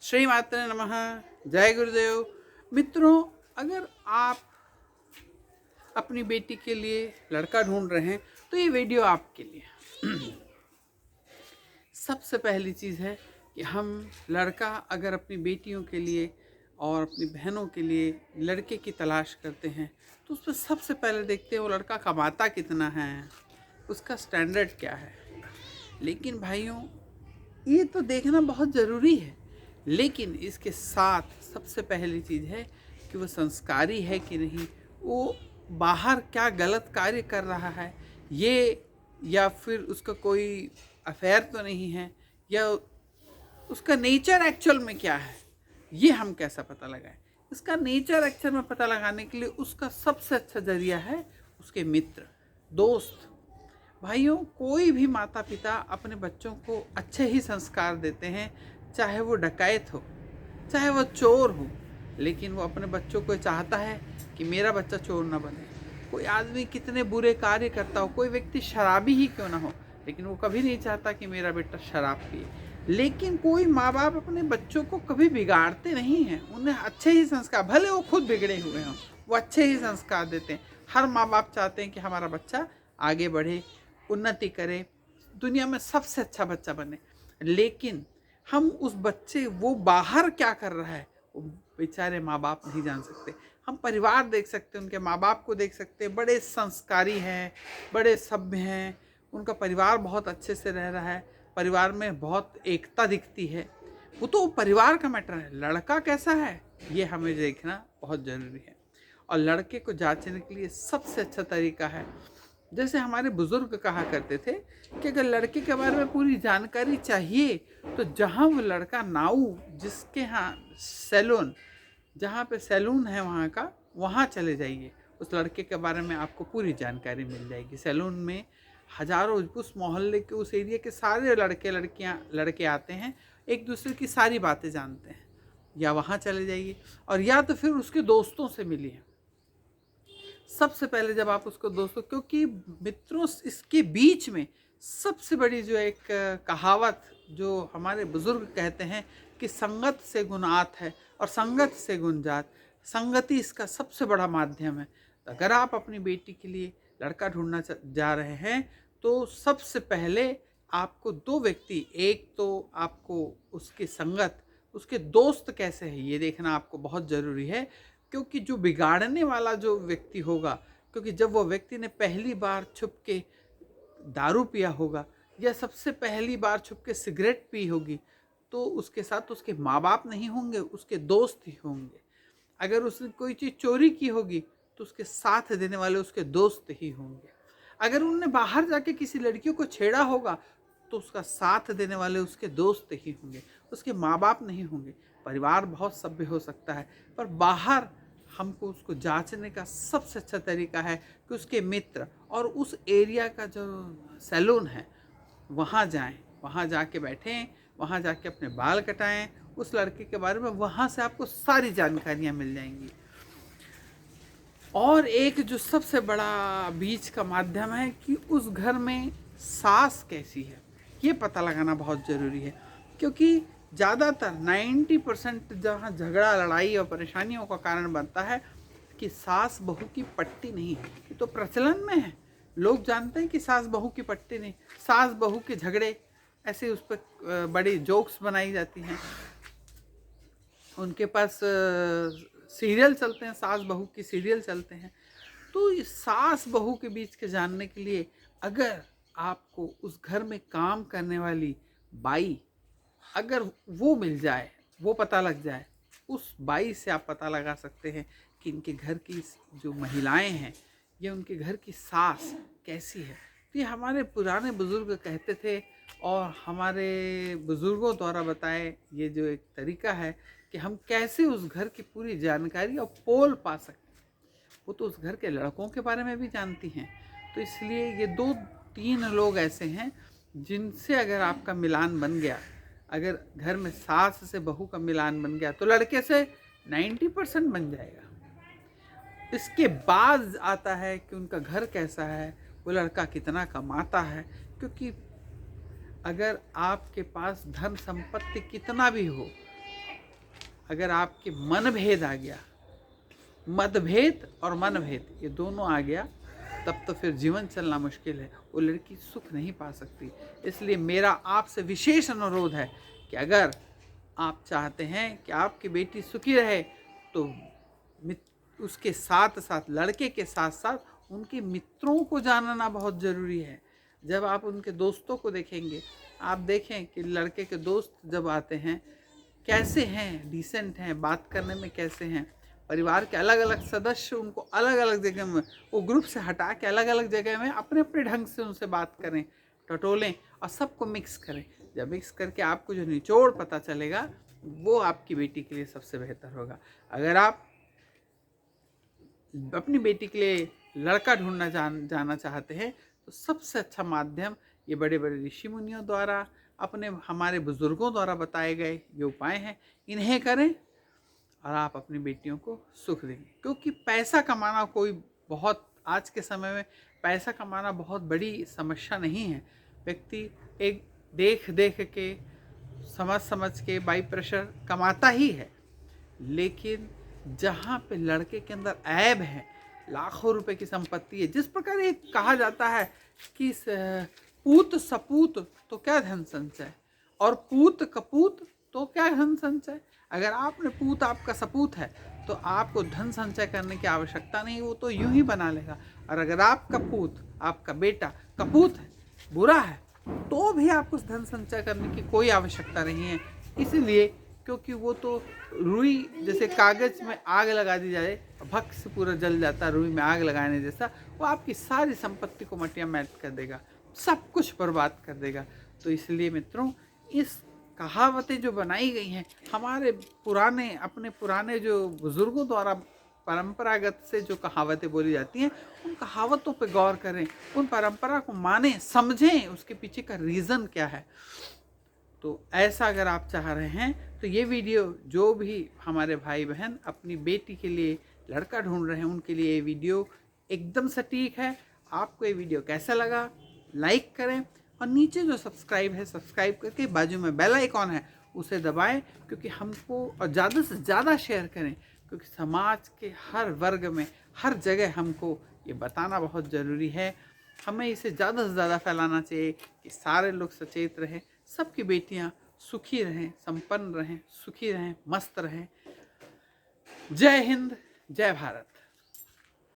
श्री मात्रे नमः। जय गुरुदेव। मित्रों, अगर आप अपनी बेटी के लिए लड़का ढूंढ रहे हैं तो ये वीडियो आपके लिए। सबसे पहली चीज़ है कि हम लड़का अगर अपनी बेटियों के लिए और अपनी बहनों के लिए लड़के की तलाश करते हैं तो उस पर सबसे पहले देखते हैं वो लड़का कमाता कितना है, उसका स्टैंडर्ड क्या है। लेकिन भाइयों, ये तो देखना बहुत ज़रूरी है, लेकिन इसके साथ सबसे पहली चीज़ है कि वो संस्कारी है कि नहीं, वो बाहर क्या गलत कार्य कर रहा है ये, या फिर उसका कोई अफेयर तो नहीं है, या उसका नेचर एक्चुअल में क्या है, ये हम कैसा पता लगाएं। इसका नेचर एक्चुअल में पता लगाने के लिए उसका सबसे अच्छा जरिया है उसके मित्र, दोस्त। भाइयों, कोई भी माता पिता अपने बच्चों को अच्छे ही संस्कार देते हैं, चाहे वो डकैत हो, चाहे वो चोर हो, लेकिन वो अपने बच्चों को चाहता है कि मेरा बच्चा चोर ना बने। कोई आदमी कितने बुरे कार्य करता हो, कोई व्यक्ति शराबी ही क्यों ना हो, लेकिन वो कभी नहीं चाहता कि मेरा बेटा शराब पिए। लेकिन कोई माँ बाप अपने बच्चों को कभी बिगाड़ते नहीं हैं, उन्हें अच्छे ही संस्कार, भले वो खुद बिगड़े हुए हों, वो अच्छे ही संस्कार देते हैं। हर माँ बाप चाहते हैं कि हमारा बच्चा आगे बढ़े, उन्नति करे, दुनिया में सबसे अच्छा बच्चा बने। लेकिन हम उस बच्चे, वो बाहर क्या कर रहा है, वो बेचारे माँ बाप नहीं जान सकते। हम परिवार देख सकते हैं, उनके माँ बाप को देख सकते हैं, बड़े संस्कारी हैं, बड़े सभ्य हैं, उनका परिवार बहुत अच्छे से रह रहा है, परिवार में बहुत एकता दिखती है। वो तो परिवार का मैटर है, लड़का कैसा है ये हमें देखना बहुत ज़रूरी है। और लड़के को जांचने के लिए सबसे अच्छा तरीका है, जैसे हमारे बुजुर्ग कहा करते थे कि अगर लड़के के बारे में पूरी जानकारी चाहिए तो जहाँ वो लड़का नाऊ, जिसके यहाँ सैलून, जहाँ पे सैलून है वहाँ का, वहाँ चले जाइए, उस लड़के के बारे में आपको पूरी जानकारी मिल जाएगी। सैलून में हजारों, उस मोहल्ले के, उस एरिया के सारे लड़के आते हैं, एक दूसरे की सारी बातें जानते हैं। या वहाँ चले जाइए, और या तो फिर उसके दोस्तों से मिलिए। सबसे पहले जब आप उसको दोस्तों, क्योंकि मित्रों, इसके बीच में सबसे बड़ी जो एक कहावत जो हमारे बुजुर्ग कहते हैं कि संगत से गुणात है और संगत से गुणजात, संगति इसका सबसे बड़ा माध्यम है। तो अगर आप अपनी बेटी के लिए लड़का ढूंढना जा रहे हैं तो सबसे पहले आपको दो व्यक्ति, एक तो आपको उसकी संगत, उसके दोस्त कैसे हैं ये देखना आपको बहुत ज़रूरी है। क्योंकि जो बिगाड़ने वाला जो व्यक्ति होगा, क्योंकि जब वो व्यक्ति ने पहली बार छुप के दारू पिया होगा या सबसे पहली बार छुप के सिगरेट पी होगी, तो उसके साथ उसके माँ बाप नहीं होंगे, उसके दोस्त ही होंगे। अगर उसने कोई चीज़ चोरी की होगी तो उसके साथ देने वाले उसके दोस्त ही होंगे। अगर उनने बाहर जाके किसी लड़कियों को छेड़ा होगा तो उसका साथ देने वाले उसके दोस्त ही होंगे, उसके माँ बाप नहीं होंगे। परिवार बहुत सभ्य हो सकता है, पर बाहर हमको उसको जांचने का सबसे अच्छा तरीका है कि उसके मित्र और उस एरिया का जो सैलून है वहाँ जाएं, वहाँ जाके बैठें, वहाँ जाके अपने बाल कटाएं, उस लड़के के बारे में वहाँ से आपको सारी जानकारियाँ मिल जाएंगी। और एक जो सबसे बड़ा बीच का माध्यम है कि उस घर में सास कैसी है ये पता लगाना बहुत ज़रूरी है। क्योंकि ज़्यादातर 90% जहाँ झगड़ा, लड़ाई और परेशानियों का कारण बनता है कि सास बहू की पट्टी नहीं है। ये तो प्रचलन में है, लोग जानते हैं कि सास बहू की पट्टी नहीं, सास बहू के झगड़े, ऐसे उस पर बड़ी जोक्स बनाई जाती हैं। उनके पास सीरियल चलते हैं, सास बहू की सीरियल चलते हैं। तो इस सास बहू के बीच के जानने के लिए अगर आपको उस घर में काम करने वाली बाई, अगर वो मिल जाए, वो पता लग जाए, उस बाई से आप पता लगा सकते हैं कि इनके घर की जो महिलाएं हैं या उनके घर की सास कैसी है। तो ये हमारे पुराने बुजुर्ग कहते थे और हमारे बुजुर्गों द्वारा बताए ये जो एक तरीका है कि हम कैसे उस घर की पूरी जानकारी और पोल पा सकते हैं। वो तो उस घर के लड़कों के बारे में भी जानती हैं। तो इसलिए ये 2-3 लोग ऐसे हैं जिनसे अगर आपका मिलान बन गया, अगर घर में सास से बहू का मिलान बन गया तो लड़के से 90% बन जाएगा। इसके बाद आता है कि उनका घर कैसा है, वो लड़का कितना कमाता है। क्योंकि अगर आपके पास धन संपत्ति कितना भी हो, अगर आपके मनभेद आ गया, मतभेद और मनभेद ये दोनों आ गया, तब तो फिर जीवन चलना मुश्किल है, वो लड़की सुख नहीं पा सकती। इसलिए मेरा आपसे विशेष अनुरोध है कि अगर आप चाहते हैं कि आपकी बेटी सुखी रहे, तो उसके साथ साथ, लड़के के साथ साथ उनके मित्रों को जानना बहुत ज़रूरी है। जब आप उनके दोस्तों को देखेंगे, आप देखें कि लड़के के दोस्त जब आते हैं कैसे हैं, डिसेंट हैं, बात करने में कैसे हैं। परिवार के अलग अलग सदस्य उनको अलग अलग जगह में, वो ग्रुप से हटा के अलग अलग जगह में अपने अपने ढंग से उनसे बात करें, टटोलें और सबको मिक्स करें। जब मिक्स करके आपको जो निचोड़ पता चलेगा, वो आपकी बेटी के लिए सबसे बेहतर होगा। अगर आप अपनी बेटी के लिए लड़का ढूंढना जाना चाहते हैं, तो सबसे अच्छा माध्यम ये बड़े बड़े ऋषि मुनियों द्वारा, अपने हमारे बुजुर्गों द्वारा बताए गए ये उपाय हैं, इन्हें करें और आप अपनी बेटियों को सुख देंगे। क्योंकि पैसा कमाना कोई बहुत, आज के समय में पैसा कमाना बहुत बड़ी समस्या नहीं है। व्यक्ति एक देख देख के, समझ समझ के, बाई प्रेशर कमाता ही है। लेकिन जहाँ पे लड़के के अंदर ऐब है, लाखों रुपए की संपत्ति है, जिस प्रकार ये कहा जाता है कि पूत सपूत तो क्या धन संचय, और पूत कपूत तो क्या धन संचय। अगर आपने पूत आपका सपूत है तो आपको धन संचय करने की आवश्यकता नहीं, वो तो यूं ही बना लेगा। और अगर आपका पूत, आपका बेटा कपूत है, बुरा है, तो भी आपको धन संचय करने की कोई आवश्यकता नहीं है। इसीलिए क्योंकि वो तो रुई जैसे कागज में आग लगा दी जाए, भक से पूरा जल जाता, रुई में आग लगाने जैसा, वो आपकी सारी संपत्ति को मटिया मैट कर देगा, सब कुछ बर्बाद कर देगा। तो इसलिए मित्रों, इस कहावतें जो बनाई गई हैं हमारे पुराने, अपने पुराने जो बुजुर्गों द्वारा परंपरागत से जो कहावतें बोली जाती हैं, उन कहावतों पे गौर करें, उन परंपरा को मानें, समझें उसके पीछे का रीज़न क्या है। तो ऐसा अगर आप चाह रहे हैं तो ये वीडियो, जो भी हमारे भाई बहन अपनी बेटी के लिए लड़का ढूंढ रहे हैं, उनके लिए ये वीडियो एकदम सटीक है। आपको ये वीडियो कैसा लगा, लाइक करें, और नीचे जो सब्सक्राइब है, सब्सक्राइब करके बाजू में बेल आइकॉन है उसे दबाएं, क्योंकि हमको, और ज़्यादा से ज़्यादा शेयर करें, क्योंकि समाज के हर वर्ग में, हर जगह हमको ये बताना बहुत ज़रूरी है। हमें इसे ज़्यादा से ज़्यादा फैलाना चाहिए कि सारे लोग सचेत रहें, सबकी बेटियां सुखी रहें, संपन्न रहें, सुखी रहें, मस्त रहें। जय हिंद, जय भारत।